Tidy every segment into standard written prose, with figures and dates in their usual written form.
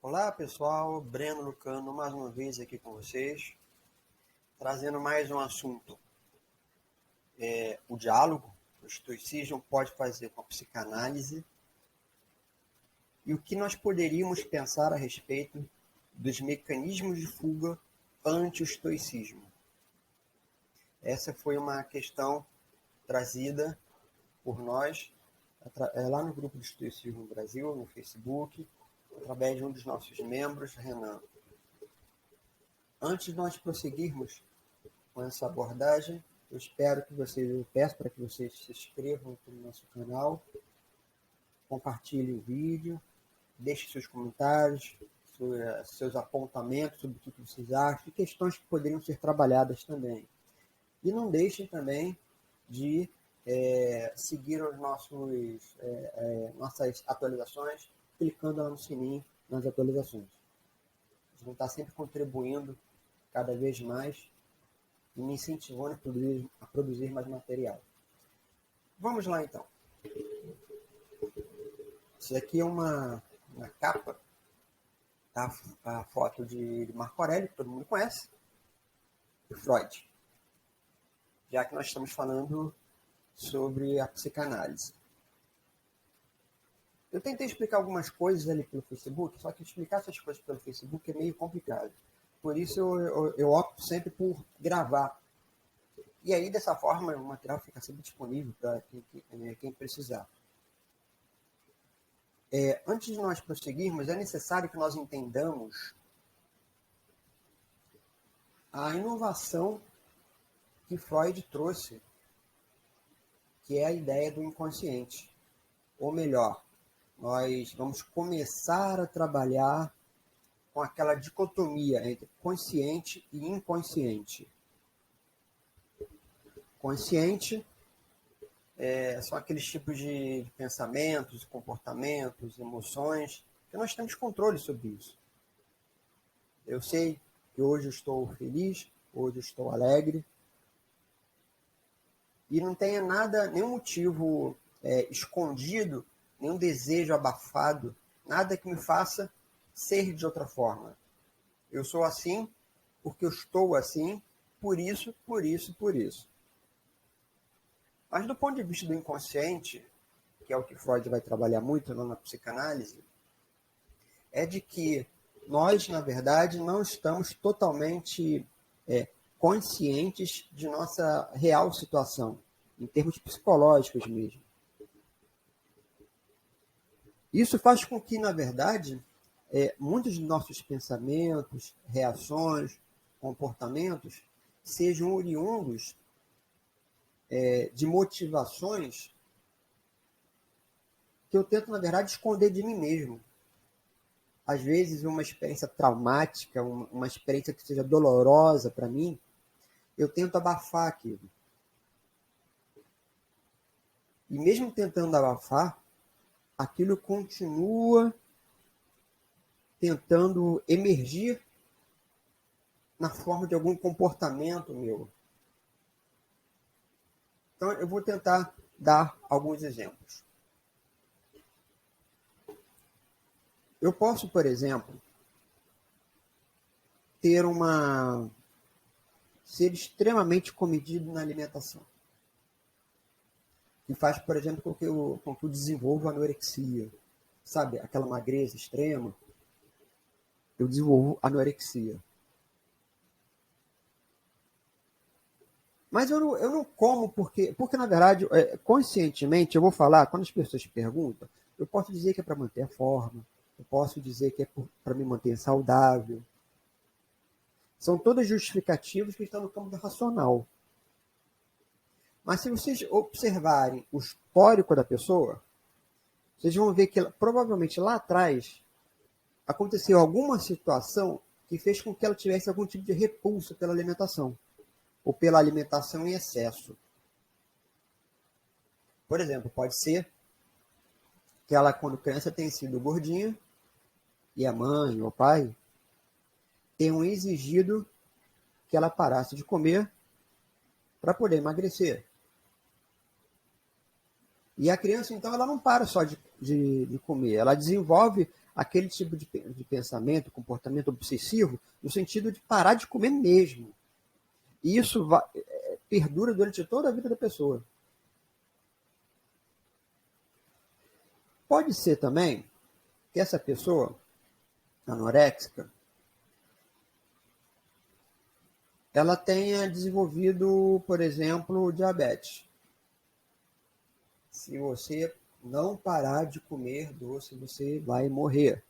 Olá pessoal, Breno Lucano mais uma vez aqui com vocês, trazendo mais um assunto, o diálogo, o estoicismo pode fazer com a psicanálise e o que nós poderíamos pensar a respeito dos mecanismos de fuga ante o estoicismo. Essa foi uma questão trazida por nós lá no grupo do Estoicismo Brasil, no Facebook, através de um dos nossos membros, Renan. Antes de nós prosseguirmos com essa abordagem, eu peço para que vocês se inscrevam aqui no nosso canal, compartilhem o vídeo, deixem seus comentários, seus apontamentos sobre o que vocês acham e questões que poderiam ser trabalhadas também. E não deixem também de seguir os nossas atualizações, clicando lá no sininho nas atualizações. A gente vai estar sempre contribuindo cada vez mais e me incentivando a produzir mais material. Vamos lá então. Isso aqui é uma capa, tá? A foto de Marco Aurélio, que todo mundo conhece, e Freud, já que nós estamos falando sobre a psicanálise. Eu tentei explicar algumas coisas ali pelo Facebook, só que explicar essas coisas pelo Facebook é meio complicado. Por isso eu opto sempre por gravar. E aí, dessa forma, o material fica sempre disponível para quem precisar. Antes de nós prosseguirmos, é necessário que nós entendamos a inovação que Freud trouxe, que é a ideia do inconsciente. Ou melhor, nós vamos começar a trabalhar com aquela dicotomia entre consciente e inconsciente. Consciente são aqueles tipos de pensamentos, comportamentos, emoções, que nós temos controle sobre isso. Eu sei que hoje eu estou feliz, hoje eu estou alegre, e não tenha nenhum motivo escondido, nenhum desejo abafado, nada que me faça ser de outra forma. Eu sou assim porque eu estou assim, por isso, por isso, por isso. Mas do ponto de vista do inconsciente, que é o que Freud vai trabalhar muito na psicanálise, é de que nós, na verdade, não estamos totalmente conscientes de nossa real situação, em termos psicológicos mesmo. Isso faz com que, na verdade, muitos de nossos pensamentos, reações, comportamentos sejam oriundos de motivações que eu tento, na verdade, esconder de mim mesmo. Às vezes, uma experiência traumática, uma experiência que seja dolorosa para mim, eu tento abafar aquilo. E mesmo tentando abafar, aquilo continua tentando emergir na forma de algum comportamento meu. Então, eu vou tentar dar alguns exemplos. Eu posso, por exemplo, ser extremamente comedido na alimentação. Que faz, por exemplo, com que eu desenvolva anorexia. Sabe, aquela magreza extrema, eu desenvolvo anorexia. Mas eu não como porque na verdade, conscientemente, eu vou falar, quando as pessoas perguntam, eu posso dizer que é para manter a forma, eu posso dizer que é para me manter saudável. São todas justificativas que estão no campo do racional. Mas se vocês observarem o histórico da pessoa, vocês vão ver que provavelmente lá atrás aconteceu alguma situação que fez com que ela tivesse algum tipo de repulsa pela alimentação, ou pela alimentação em excesso. Por exemplo, pode ser que ela, quando criança, tenha sido gordinha, e a mãe ou o pai tenham exigido que ela parasse de comer para poder emagrecer. E a criança, então, ela não para só de comer, ela desenvolve aquele tipo de pensamento, comportamento obsessivo, no sentido de parar de comer mesmo. E isso perdura durante toda a vida da pessoa. Pode ser também que essa pessoa anoréxica, ela tenha desenvolvido, por exemplo, diabetes. Se você não parar de comer doce, você vai morrer.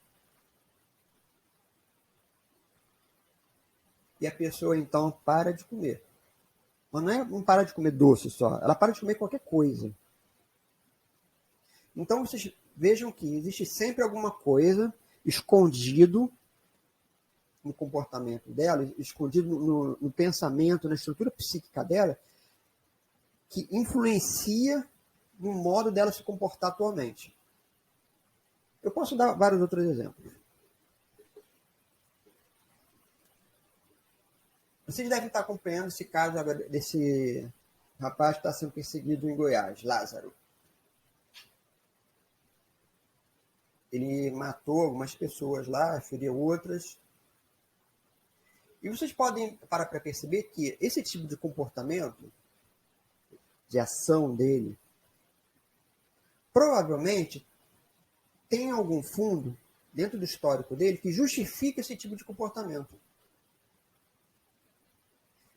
E a pessoa, então, para de comer. Mas não para de comer doce só, ela para de comer qualquer coisa. Então, vocês vejam que existe sempre alguma coisa escondido no comportamento dela, escondido no pensamento, na estrutura psíquica dela, que influencia no modo dela se comportar atualmente. Eu posso dar vários outros exemplos. Vocês devem estar acompanhando esse caso desse rapaz que está sendo perseguido em Goiás, Lázaro. Ele matou algumas pessoas lá, feriu outras. E vocês podem parar para perceber que esse tipo de comportamento, de ação dele, provavelmente tem algum fundo dentro do histórico dele que justifica esse tipo de comportamento.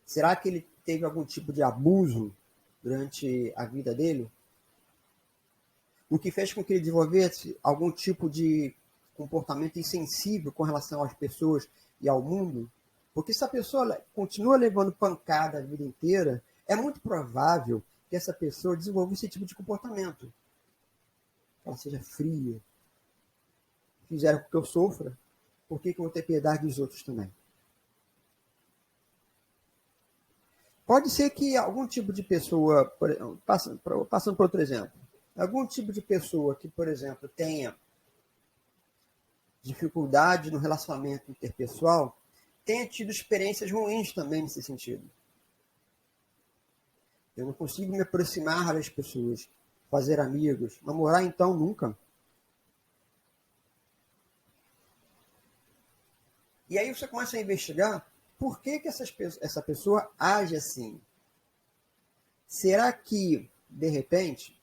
Será que ele teve algum tipo de abuso durante a vida dele? O que fez com que ele desenvolvesse algum tipo de comportamento insensível com relação às pessoas e ao mundo? Porque se a pessoa continua levando pancada a vida inteira, é muito provável que essa pessoa desenvolva esse tipo de comportamento. Ela seja fria. Fizeram com que eu sofra, por que eu vou ter piedade dos outros também? Pode ser que algum tipo de pessoa, passando por outro exemplo, algum tipo de pessoa que, por exemplo, tenha dificuldade no relacionamento interpessoal, tenha tido experiências ruins também nesse sentido. Eu não consigo me aproximar das pessoas, fazer amigos, namorar então nunca. E aí você começa a investigar por que essa pessoa age assim. Será que, de repente,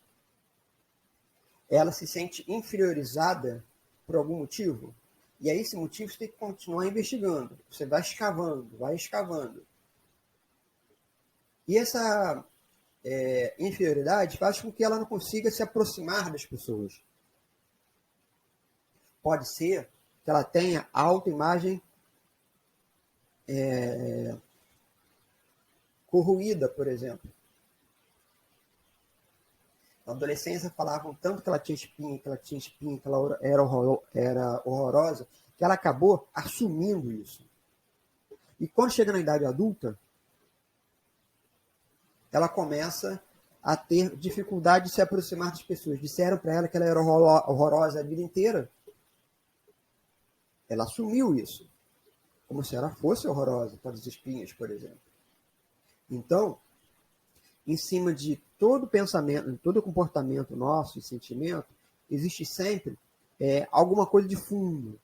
ela se sente inferiorizada por algum motivo? E aí esse motivo você tem que continuar investigando. Você vai escavando, vai escavando. E essa inferioridade faz com que ela não consiga se aproximar das pessoas. Pode ser que ela tenha autoimagem corroída, por exemplo. Na adolescência falavam tanto que ela tinha espinha, que ela era horrorosa, que ela acabou assumindo isso. E quando chega na idade adulta, ela começa a ter dificuldade de se aproximar das pessoas. Disseram para ela que ela era horrorosa a vida inteira. Ela assumiu isso, como se ela fosse horrorosa, com as espinhas, por exemplo. Então, em cima de todo pensamento, todo comportamento nosso e sentimento, existe sempre alguma coisa de fundo.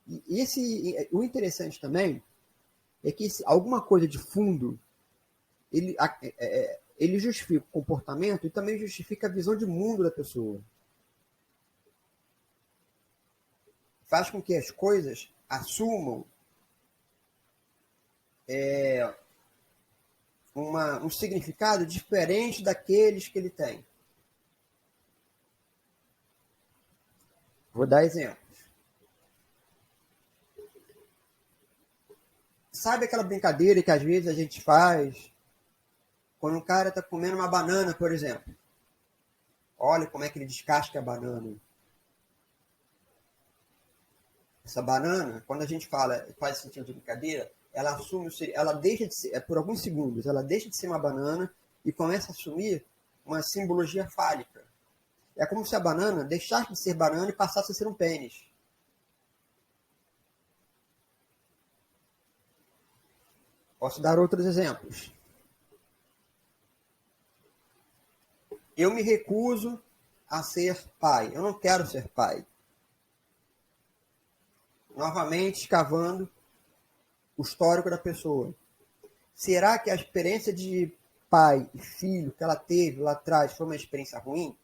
E o interessante também é que alguma coisa de fundo, ele justifica o comportamento e também justifica a visão de mundo da pessoa. Faz com que as coisas assumam um significado diferente daqueles que ele tem. Vou dar exemplos. Sabe aquela brincadeira que às vezes a gente faz quando um cara está comendo uma banana, por exemplo? Olha como é que ele descasca a banana. Essa banana, quando a gente faz esse sentido de brincadeira, ela assume, ela deixa de ser, por alguns segundos, ela deixa de ser uma banana e começa a assumir uma simbologia fálica. É como se a banana deixasse de ser banana e passasse a ser um pênis. Posso dar outros exemplos. Eu me recuso a ser pai. Eu não quero ser pai. novamente escavando o histórico da pessoa. Será que a experiência de pai e filho que ela teve lá atrás foi uma experiência ruim?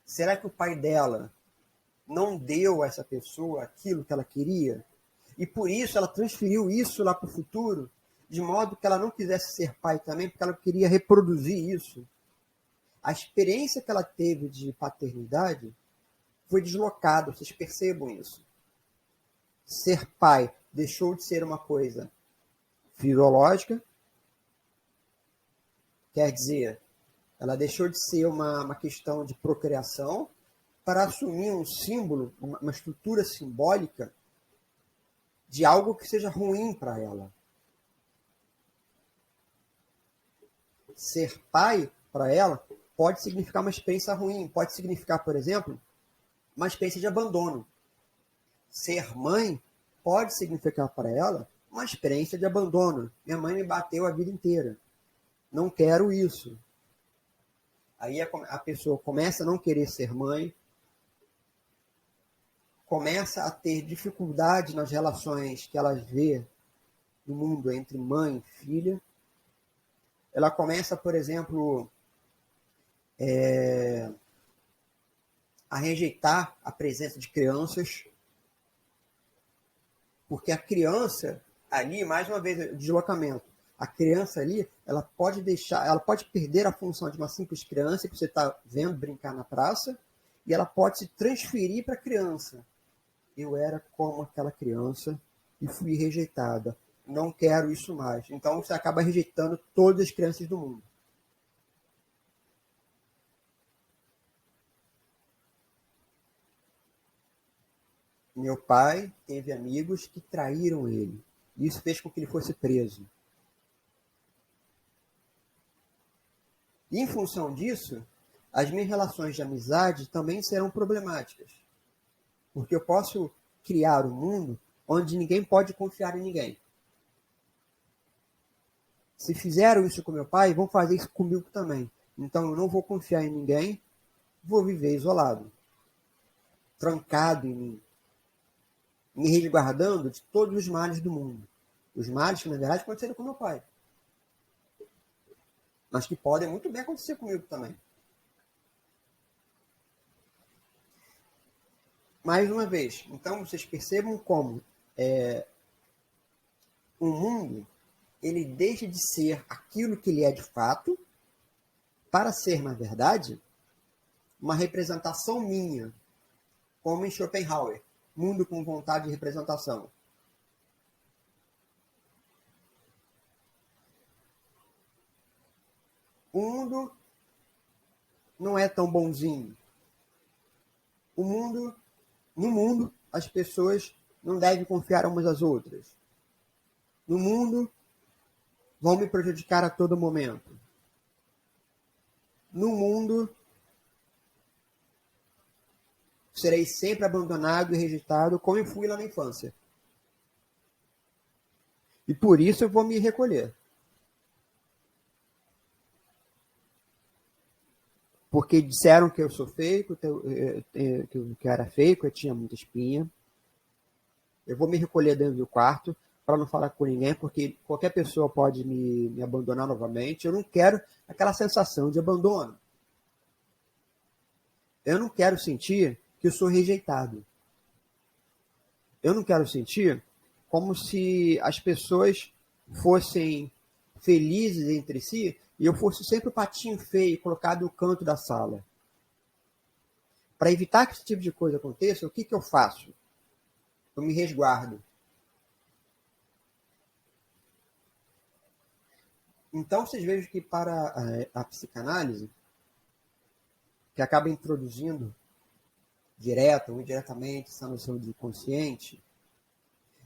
Será que o pai dela não deu a essa pessoa aquilo que ela queria? E por isso ela transferiu isso lá para o futuro, de modo que ela não quisesse ser pai também, porque ela queria reproduzir isso. A experiência que ela teve de paternidade foi deslocada, vocês percebam isso. Ser pai deixou de ser uma coisa fisiológica, quer dizer, ela deixou de ser uma questão de procriação para assumir um símbolo, uma estrutura simbólica de algo que seja ruim para ela. Ser pai, para ela, pode significar uma experiência ruim, pode significar, por exemplo, uma experiência de abandono. Ser mãe pode significar para ela uma experiência de abandono. Minha mãe me bateu a vida inteira. Não quero isso. Aí a pessoa começa a não querer ser mãe, começa a ter dificuldade nas relações que ela vê no mundo entre mãe e filha. Ela começa, por exemplo, a rejeitar a presença de crianças, porque a criança ali, mais uma vez, deslocamento. A criança ali, ela pode perder a função de uma simples criança que você está vendo brincar na praça, e ela pode se transferir para a criança. Eu era como aquela criança e fui rejeitada. Não quero isso mais. Então você acaba rejeitando todas as crianças do mundo. Meu pai teve amigos que traíram ele. Isso fez com que ele fosse preso. E, em função disso, as minhas relações de amizade também serão problemáticas. Porque eu posso criar um mundo onde ninguém pode confiar em ninguém. Se fizeram isso com meu pai, vão fazer isso comigo também. Então eu não vou confiar em ninguém, vou viver isolado, trancado em mim, me resguardando de todos os males do mundo. Os males que, na verdade, aconteceram com meu pai. Mas que podem muito bem acontecer comigo também. Mais uma vez, então vocês percebam como o mundo ele deixa de ser aquilo que ele é de fato para ser, na verdade, uma representação minha, como em Schopenhauer, mundo com vontade de representação. O mundo não é tão bonzinho. No mundo, as pessoas não devem confiar umas às outras. No mundo, vão me prejudicar a todo momento. No mundo, serei sempre abandonado e rejeitado, como eu fui lá na infância. E por isso eu vou me recolher. Porque disseram que eu sou feio, que eu era feio, que eu tinha muita espinha. Eu vou me recolher dentro do quarto para não falar com ninguém, porque qualquer pessoa pode me abandonar novamente. Eu não quero aquela sensação de abandono. Eu não quero sentir que eu sou rejeitado. Eu não quero sentir como se as pessoas fossem felizes entre si e eu fosse sempre o patinho feio colocado no canto da sala. Para evitar que esse tipo de coisa aconteça, o que eu faço? Eu me resguardo. Então, vocês vejam que para a psicanálise, que acaba introduzindo direta ou indiretamente essa noção de inconsciente,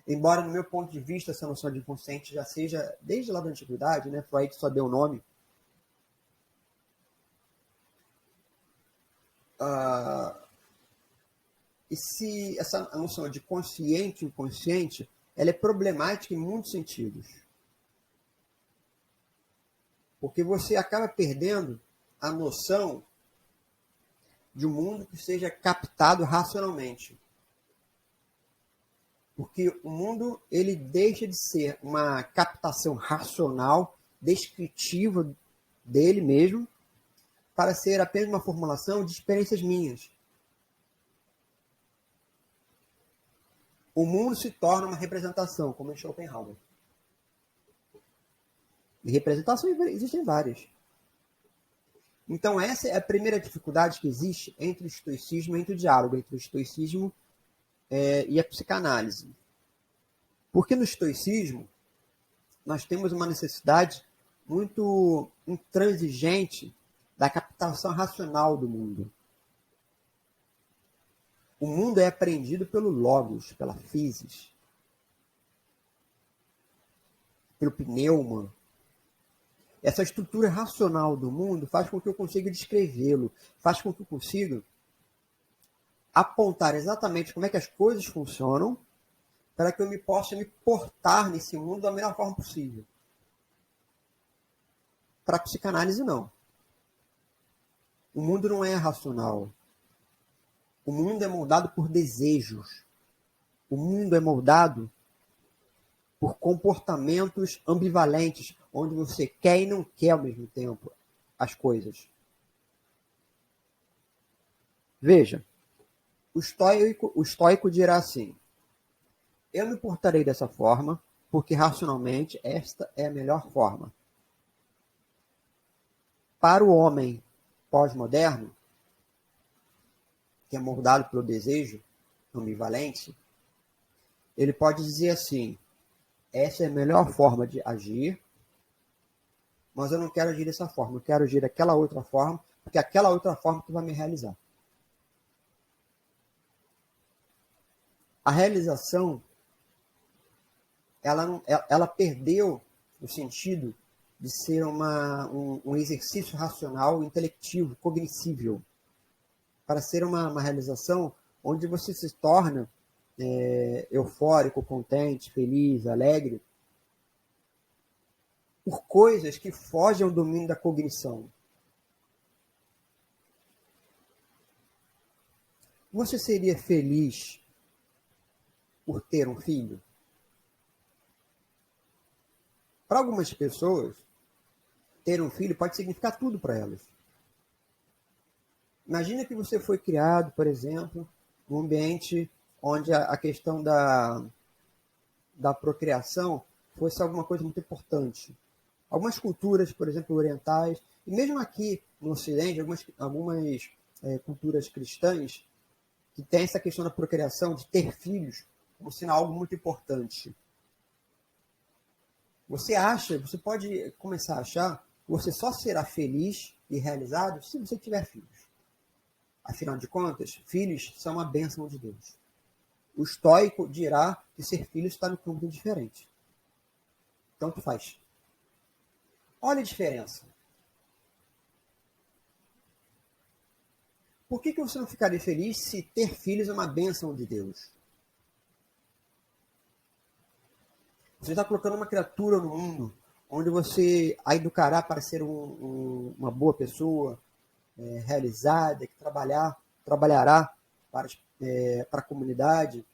embora no meu ponto de vista essa noção de inconsciente já seja desde lá da antiguidade, né? Freud só deu o nome. E se essa noção de consciente e inconsciente, ela é problemática em muitos sentidos. Porque você acaba perdendo a noção de um mundo que seja captado racionalmente. Porque o mundo ele deixa de ser uma captação racional, descritiva dele mesmo, para ser apenas uma formulação de experiências minhas. O mundo se torna uma representação, como em Schopenhauer. E representações existem várias. Então essa é a primeira dificuldade que existe entre o estoicismo e entre o diálogo, entre o estoicismo e a psicanálise. Porque no estoicismo nós temos uma necessidade muito intransigente da captação racional do mundo. O mundo é apreendido pelo logos, pela physis, pelo pneuma. Essa estrutura racional do mundo faz com que eu consiga descrevê-lo, faz com que eu consiga apontar exatamente como é que as coisas funcionam para que eu possa me portar nesse mundo da melhor forma possível. Para a psicanálise, não. O mundo não é racional. O mundo é moldado por desejos. O mundo é moldado por comportamentos ambivalentes, onde você quer e não quer ao mesmo tempo as coisas. Veja, o estoico dirá assim: eu me portarei dessa forma, porque racionalmente esta é a melhor forma. Para o homem pós-moderno, que é moldado pelo desejo ambivalente, ele pode dizer assim: essa é a melhor forma de agir, mas eu não quero agir dessa forma, eu quero agir daquela outra forma, porque aquela outra forma que vai me realizar. A realização, ela perdeu o sentido de ser um exercício racional, intelectivo, cognoscível, para ser uma realização onde você se torna eufórico, contente, feliz, alegre, por coisas que fogem ao domínio da cognição. Você seria feliz por ter um filho? Para algumas pessoas, ter um filho pode significar tudo para elas. Imagina que você foi criado, por exemplo, num ambiente onde a questão da procriação fosse alguma coisa muito importante. Algumas culturas, por exemplo, orientais, e mesmo aqui no Ocidente, algumas culturas cristãs, que tem essa questão da procriação, de ter filhos, como sendo algo muito importante. Você pode começar a achar que você só será feliz e realizado se você tiver filhos. Afinal de contas, filhos são uma bênção de Deus. O estoico dirá que ser filho está no campo diferente. Tanto faz. Olha a diferença. Por que você não ficaria feliz se ter filhos é uma bênção de Deus? Você está colocando uma criatura no mundo onde você a educará para ser uma boa pessoa, realizada, que trabalhará para a comunidade,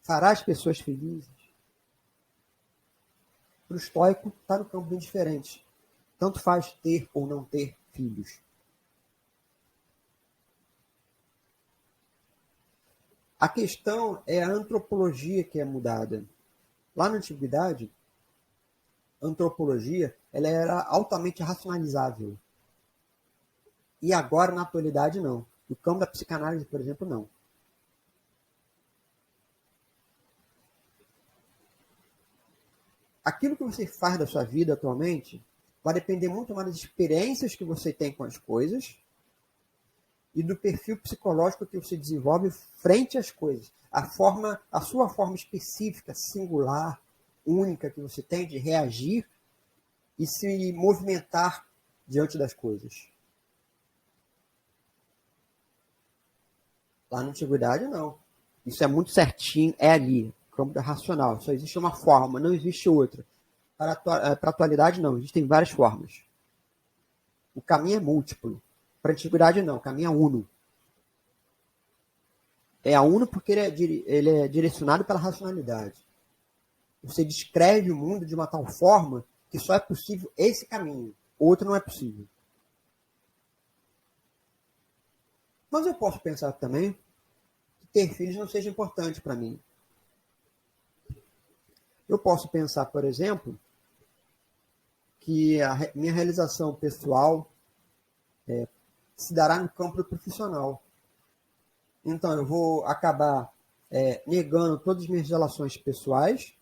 fará as pessoas felizes. Para o estoico, está no campo bem diferente. Tanto faz ter ou não ter filhos. A questão é a antropologia que é mudada. Lá na antiguidade, a antropologia ela era altamente racionalizável. E agora, na atualidade, não. No campo da psicanálise, por exemplo, não. Aquilo que você faz da sua vida atualmente vai depender muito mais das experiências que você tem com as coisas e do perfil psicológico que você desenvolve frente às coisas. A sua forma específica, singular, única que você tem de reagir e se movimentar diante das coisas. Lá na antiguidade, não. Isso é muito certinho, é ali, campo da racional. Só existe uma forma, não existe outra. Para a atualidade, não. Existem várias formas. O caminho é múltiplo. Para a antiguidade, não. O caminho é uno. é a uno porque ele é direcionado pela racionalidade. Você descreve o mundo de uma tal forma que só é possível esse caminho. Outro não é possível. Mas eu posso pensar também que ter filhos não seja importante para mim. Eu posso pensar, por exemplo, que a minha realização pessoal se dará no campo profissional. Então, eu vou acabar negando todas as minhas relações pessoais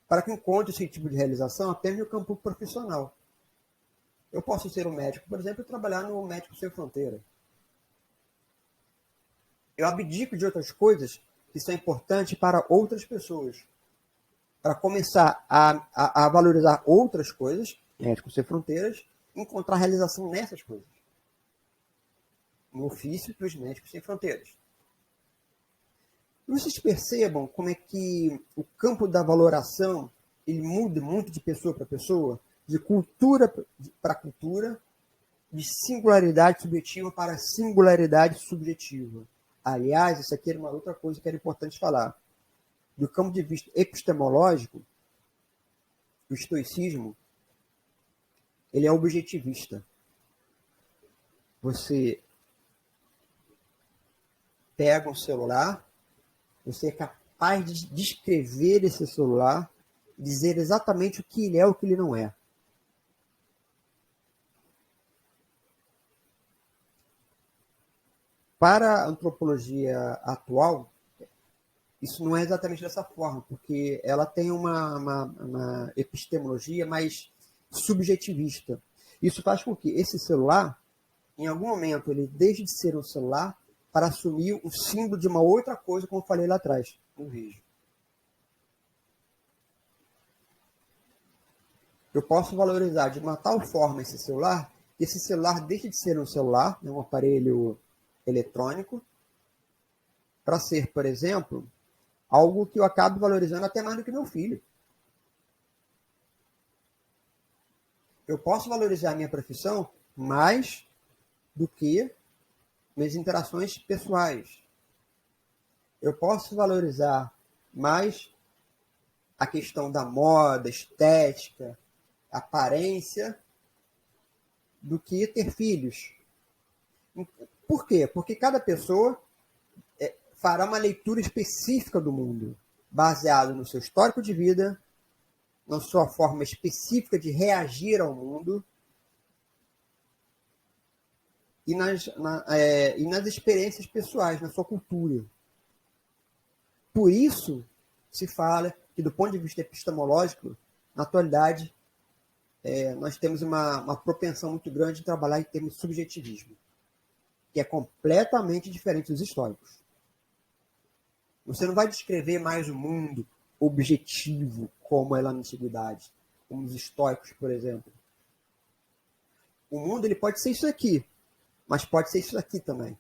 para que encontre esse tipo de realização apenas no campo profissional. Eu posso ser um médico, por exemplo, e trabalhar no Médicos Sem Fronteira. Eu abdico de outras coisas que são importantes para outras pessoas. Para começar a valorizar outras coisas, Médicos Sem Fronteiras, e encontrar realização nessas coisas. No ofício dos Médicos Sem Fronteiras. Vocês percebam como é que o campo da valoração ele muda muito de pessoa para pessoa, de cultura para cultura, de singularidade subjetiva para singularidade subjetiva. Aliás, isso aqui era uma outra coisa que era importante falar. Do campo de vista epistemológico, o estoicismo ele é objetivista. Você pega um celular, você é capaz de descrever esse celular, dizer exatamente o que ele é e o que ele não é. Para a antropologia atual, isso não é exatamente dessa forma, porque ela tem uma epistemologia mais subjetivista. Isso faz com que esse celular, em algum momento, ele deixe de ser um celular para assumir o símbolo de uma outra coisa, como eu falei lá atrás, no vídeo. Eu posso valorizar de uma tal forma esse celular, que esse celular deixe de ser um celular, um aparelho eletrônico, para ser, por exemplo, algo que eu acabo valorizando até mais do que meu filho. Eu posso valorizar a minha profissão mais do que minhas interações pessoais. Eu posso valorizar mais a questão da moda, estética, aparência, do que ter filhos. Por quê? Porque cada pessoa fará uma leitura específica do mundo, baseado no seu histórico de vida, na sua forma específica de reagir ao mundo e nas experiências pessoais, na sua cultura. Por isso, se fala que, do ponto de vista epistemológico, na atualidade, nós temos uma propensão muito grande de trabalhar em termos de subjetivismo, que é completamente diferente dos históricos. Você não vai descrever mais o mundo objetivo como é lá na antiguidade, como os estoicos, por exemplo. O mundo ele pode ser isso aqui, mas pode ser isso aqui também.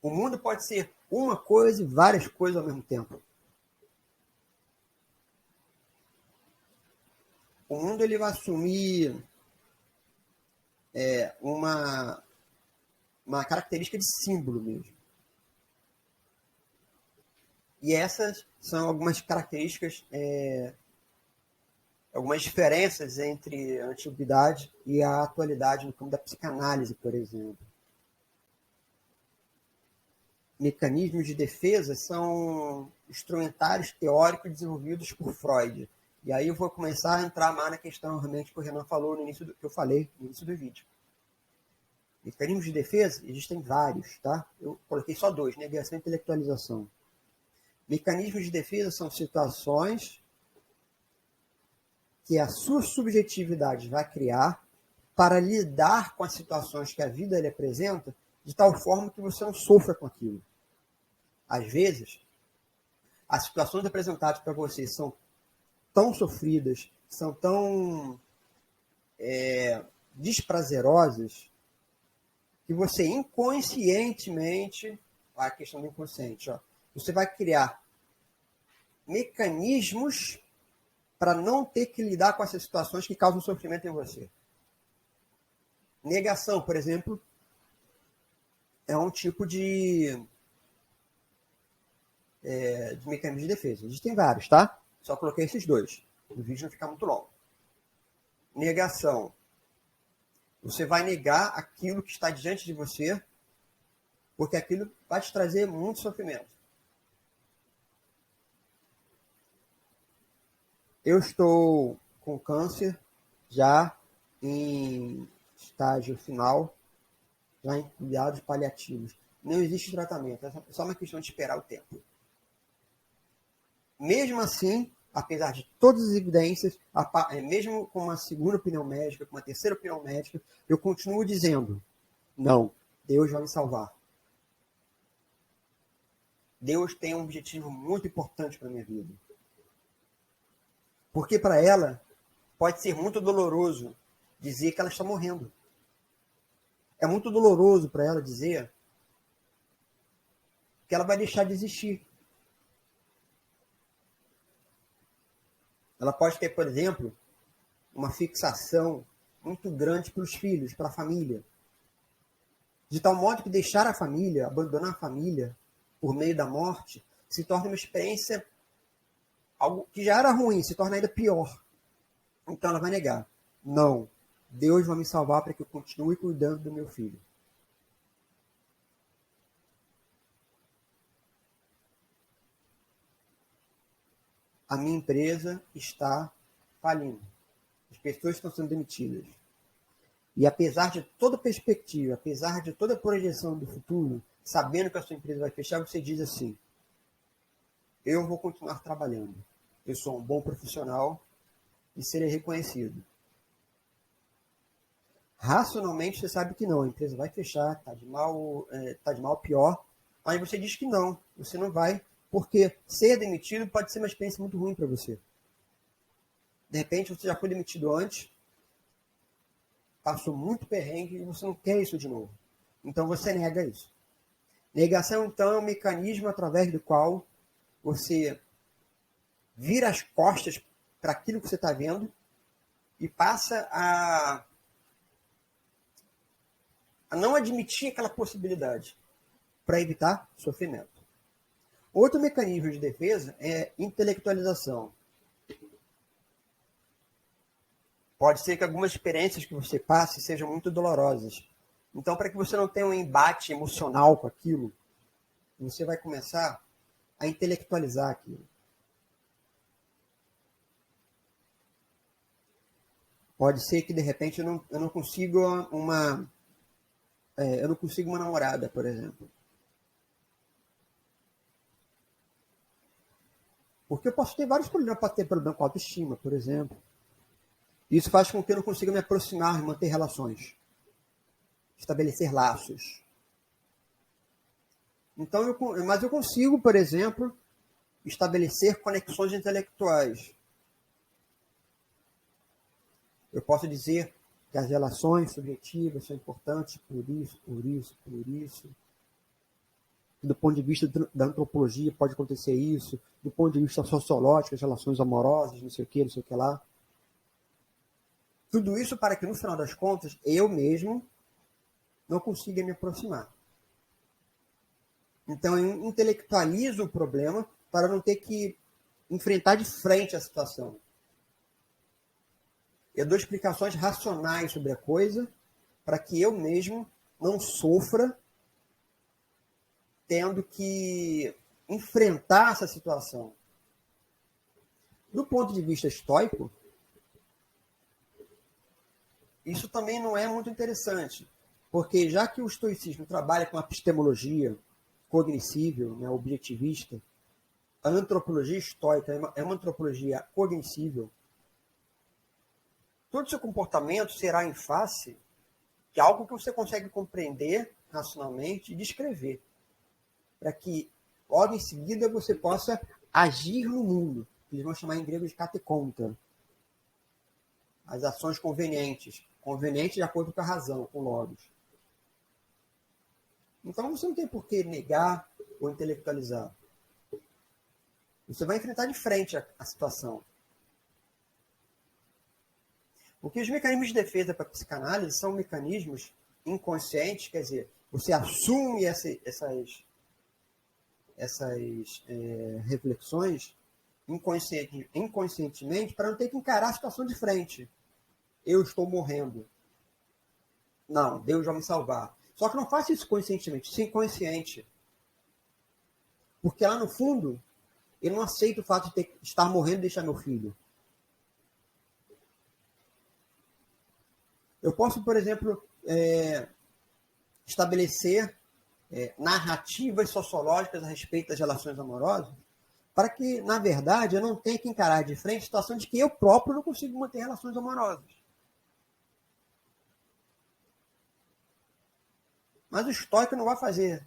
O mundo pode ser uma coisa e várias coisas ao mesmo tempo. O mundo ele vai assumir uma característica de símbolo mesmo. E essas são algumas características, algumas diferenças entre a antiguidade e a atualidade no campo da psicanálise, por exemplo. Mecanismos de defesa são instrumentários teóricos desenvolvidos por Freud. E aí eu vou começar a entrar mais na questão realmente que o Renan falou no início que eu falei no início do vídeo. Mecanismos de defesa existem vários, tá? Eu coloquei só 2, negação e intelectualização. Mecanismos de defesa são situações que a sua subjetividade vai criar para lidar com as situações que a vida lhe apresenta de tal forma que você não sofra com aquilo. Às vezes, as situações apresentadas para você são tão sofridas, são tão desprazerosas, que você inconscientemente, a questão do inconsciente, você vai criar mecanismos para não ter que lidar com essas situações que causam sofrimento em você. Negação, por exemplo, é um tipo de mecanismo de defesa. Existem vários, tá? Só coloquei esses dois. O vídeo não fica muito longo. Negação. Você vai negar aquilo que está diante de você, porque aquilo vai te trazer muito sofrimento. Eu estou com câncer já em estágio final, já em cuidados paliativos. Não existe tratamento, é só uma questão de esperar o tempo. Mesmo assim, apesar de todas as evidências, mesmo com uma segunda opinião médica, com uma terceira opinião médica, eu continuo dizendo, não, Deus vai me salvar. Deus tem um objetivo muito importante para a minha vida. Porque para ela, pode ser muito doloroso dizer que ela está morrendo. É muito doloroso para ela dizer que ela vai deixar de existir. Ela pode ter, por exemplo, uma fixação muito grande para os filhos, para a família. De tal modo que deixar a família, abandonar a família por meio da morte, se torna uma experiência, algo que já era ruim, se torna ainda pior. Então ela vai negar. Não, Deus vai me salvar para que eu continue cuidando do meu filho. A minha empresa está falindo. As pessoas estão sendo demitidas. E apesar de toda perspectiva, apesar de toda projeção do futuro, sabendo que a sua empresa vai fechar, você diz assim, eu vou continuar trabalhando. Eu sou um bom profissional e serei reconhecido. Racionalmente, você sabe que não, a empresa vai fechar, está de mal a pior, mas você diz que não, você não vai, porque ser demitido pode ser uma experiência muito ruim para você. De repente, você já foi demitido antes, passou muito perrengue e você não quer isso de novo. Então, você nega isso. Negação, então, é um mecanismo através do qual você vira as costas para aquilo que você está vendo e passa a não admitir aquela possibilidade para evitar sofrimento. Outro mecanismo de defesa é intelectualização. Pode ser que algumas experiências que você passe sejam muito dolorosas. Então, para que você não tenha um embate emocional com aquilo, você vai começar a intelectualizar aquilo. Pode ser que, de repente, eu não consiga eu não consigo uma namorada, por exemplo. Porque eu posso ter vários problemas. Eu posso ter problema com autoestima, por exemplo. Isso faz com que eu não consiga me aproximar e manter relações. Estabelecer laços. Então, mas eu consigo, por exemplo, estabelecer conexões intelectuais. Eu posso dizer que as relações subjetivas são importantes por isso, por isso, por isso. Do ponto de vista da antropologia pode acontecer isso. Do ponto de vista sociológico, as relações amorosas, não sei o que lá. Tudo isso para que, no final das contas, eu mesmo não consiga me aproximar. Então, eu intelectualizo o problema para não ter que enfrentar de frente a situação. Eu dou explicações racionais sobre a coisa para que eu mesmo não sofra tendo que enfrentar essa situação. Do ponto de vista estoico, isso também não é muito interessante, porque já que o estoicismo trabalha com a epistemologia cognoscível, né, objetivista, a antropologia estoica é uma antropologia cognoscível, todo o seu comportamento será em face de algo que você consegue compreender racionalmente e descrever, para que logo em seguida você possa agir no mundo, que eles vão chamar em grego de katekonta. As ações convenientes de acordo com a razão, com logos. Então você não tem por que negar ou intelectualizar. Você vai enfrentar de frente a situação. Porque os mecanismos de defesa para a psicanálise são mecanismos inconscientes, quer dizer, você assume essas reflexões inconscientemente para não ter que encarar a situação de frente. Eu estou morrendo. Não, Deus vai me salvar. Só que não faça isso conscientemente, sim consciente. Porque lá no fundo, eu não aceito o fato de estar morrendo e deixar meu filho. Eu posso, por exemplo, estabelecer narrativas sociológicas a respeito das relações amorosas, para que, na verdade, eu não tenha que encarar de frente a situação de que eu próprio não consigo manter relações amorosas. Mas o estoico não vai fazer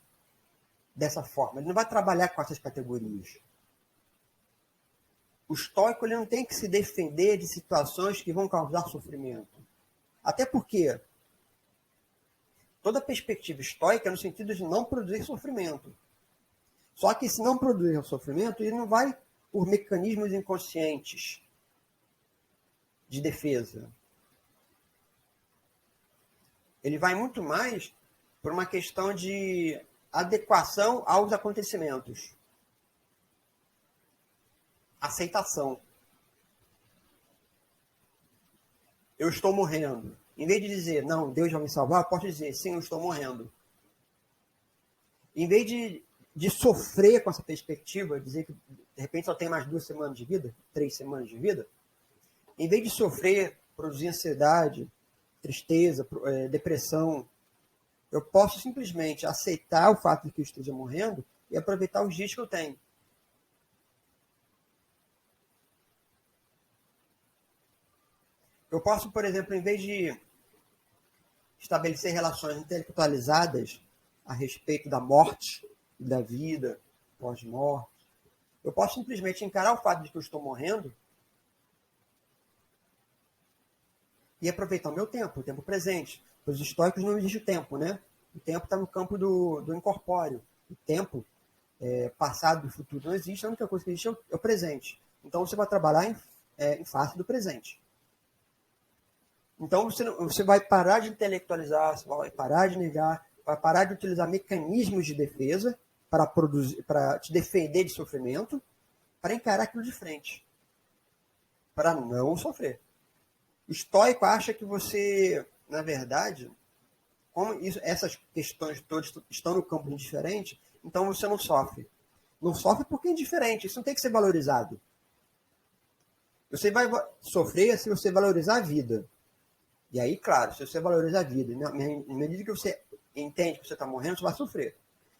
dessa forma, ele não vai trabalhar com essas categorias. O estoico ele não tem que se defender de situações que vão causar sofrimento. Até porque toda perspectiva estoica é no sentido de não produzir sofrimento. Só que se não produzir sofrimento, ele não vai por mecanismos inconscientes de defesa. Ele vai muito mais por uma questão de adequação aos acontecimentos. Aceitação. Eu estou morrendo. Em vez de dizer, não, Deus vai me salvar, eu posso dizer, sim, eu estou morrendo. Em vez de sofrer com essa perspectiva, dizer que de repente só tem mais 2 semanas de vida, 3 semanas de vida, em vez de sofrer, produzir ansiedade, tristeza, depressão, eu posso simplesmente aceitar o fato de que eu esteja morrendo e aproveitar os dias que eu tenho. Eu posso, por exemplo, em vez de estabelecer relações intelectualizadas a respeito da morte e da vida pós-morte, eu posso simplesmente encarar o fato de que eu estou morrendo e aproveitar o meu tempo, o tempo presente. Para os estoicos não existe o tempo, né? O tempo está no campo do incorpóreo. O tempo, passado e futuro não existe, a única coisa que existe é o presente. Então você vai trabalhar em face do presente. Então você vai parar de intelectualizar, você vai parar de negar, vai parar de utilizar mecanismos de defesa para te defender de sofrimento, para encarar aquilo de frente, para não sofrer. O estoico acha que você, na verdade, como essas questões todas estão no campo indiferente, então você não sofre. Não sofre porque é indiferente, isso não tem que ser valorizado. Você vai sofrer se você valorizar a vida. E aí, claro, se você valoriza a vida, na medida que você entende que você está morrendo, você vai sofrer.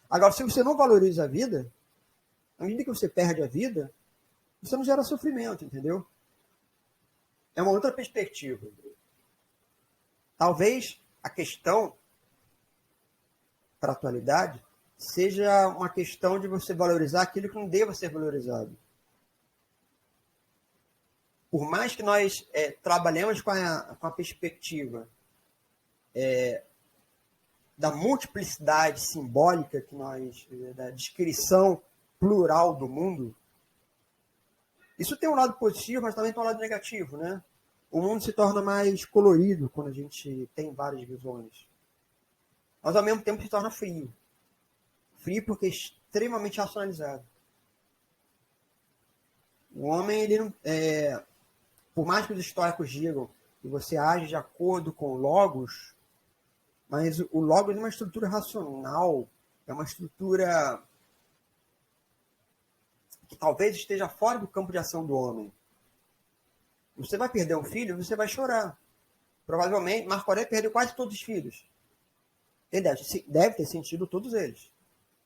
Agora, se você não valoriza a vida, na medida que você perde a vida, você não gera sofrimento, entendeu? É uma outra perspectiva. Talvez a questão, para a atualidade, seja uma questão de você valorizar aquilo que não deva ser valorizado. Por mais que nós trabalhemos com a perspectiva da multiplicidade simbólica da descrição plural do mundo, isso tem um lado positivo, mas também tem um lado negativo, né? O mundo se torna mais colorido quando a gente tem várias visões. Mas ao mesmo tempo se torna frio. Frio porque é extremamente racionalizado. O homem, ele não, por mais que os históricos digam que você age de acordo com o logos, mas o logos é uma estrutura racional, é uma estrutura que talvez esteja fora do campo de ação do homem. Você vai perder um filho, você vai chorar. Provavelmente, Marco Aurélio perdeu quase todos os filhos. Ele deve ter sentido todos eles.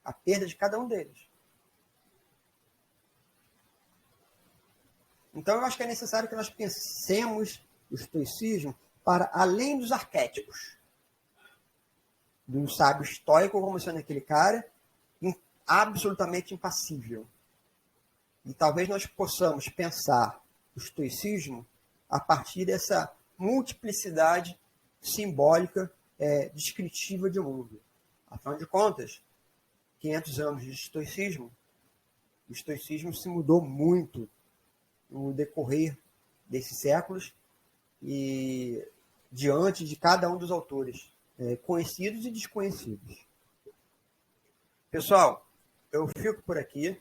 A perda de cada um deles. Então, eu acho que é necessário que nós pensemos o estoicismo para além dos arquétipos. Do sábio estoico como sendo aquele cara absolutamente impassível. E talvez nós possamos pensar o estoicismo a partir dessa multiplicidade simbólica descritiva de mundo. Afinal de contas, 500 anos de estoicismo, o estoicismo se mudou muito no decorrer desses séculos e diante de cada um dos autores, conhecidos e desconhecidos. Pessoal, eu fico por aqui.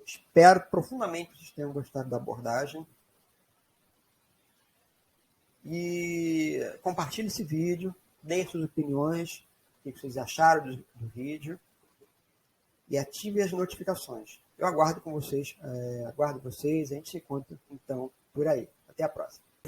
Espero profundamente que vocês tenham gostado da abordagem. E compartilhe esse vídeo, deem suas opiniões, o que vocês acharam do vídeo. E ative as notificações. Eu aguardo vocês, a gente se encontra então por aí. Até a próxima.